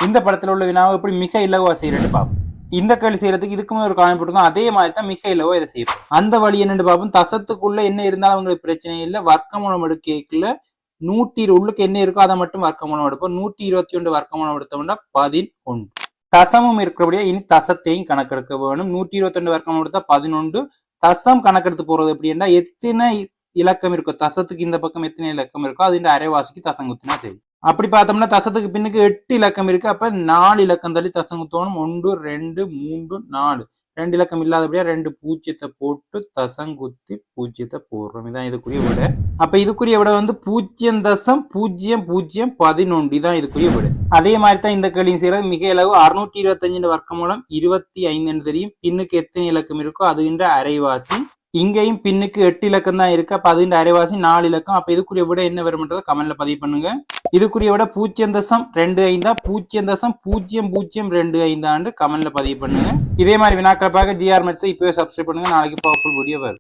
இந்த படத்துல உள்ள வினாவை எப்படி மிக இலகுவா செய்யறேன்னு பார்ப்போம். இந்த கேள்வி செய்யறதுக்கு இதுக்குமே ஒரு காரணம் போட்டுருக்கோம். அதே மாதிரி தான் மிக இலகுவா இதை செய்யறோம். அந்த வழி என்னன்னு பார்ப்போம். தசத்துக்குள்ள என்ன இருந்தாலும் அவங்களுக்கு பிரச்சனை இல்லை. வர்க்கமூலம் எடுக்கல 100 உள்ளுக்கு என்ன இருக்கோ அதை மட்டும் வர்க்கமூலம் எடுப்போம். 121 வர்க்கமூலம் எடுத்தோம்னா 11. தசமும் இருக்கிறபடியா இனி தசத்தையும் கணக்கெடுக்க வேணும். 122 வர்க்கமூலம் எடுத்தா 11. தசம் கணக்கெடுத்து போறது எப்படின்னா எத்தனை இலக்கம் இருக்கோ தசத்துக்கு இந்த பக்கம் எத்தனை இலக்கம் இருக்கோ அது அரைவாசிக்கு தசங்குத்தினா சரி. அப்படி பார்த்தோம்னா தசத்துக்கு பின்னுக்கு 8 இலக்கம் இருக்கு. அப்ப 4 இலக்கம் தள்ளி தசங்குத்தோணும். 1 2 3 4 2 இலக்கம் இல்லாதபடியா 2 பூஜ்ஜியத்தை போட்டு தசங்குத்தி பூஜ்ஜியத்தை போடுறோம். இதான் இதுக்குரிய விட. அப்ப இதுக்குரிய விட 0.0011. இதான் இதுக்குரிய விட. அதே மாதிரி தான் இந்த கேள்வி செய்யறது. மிக இலவு 625 வர்க்கமூலம் 25 தெரியும். பின்னுக்கு எத்தனை இலக்கம் இருக்கோ அது அரைவாசி. இங்கேயும் பின்னுக்கு 8 இலக்கம் தான் இருக்கு. அப்ப அது அரைவாசி 4 இலக்கம். அப்ப இதுக்குரிய விட என்ன வரும்ன்றதை கமெண்ட்ல பதிவு பண்ணுங்க. இதுக்குரிய விட 0.25 0.0025 கமெண்ட்ல பதிவு பண்ணுங்க. இதே மாதிரி வினாக்களை பார்க்க GR Maths இப்பவே சப்ஸ்கிரைப் பண்ணுங்க. நாளைக்கு பவர்ஃபுல் வீடியோ வரும்.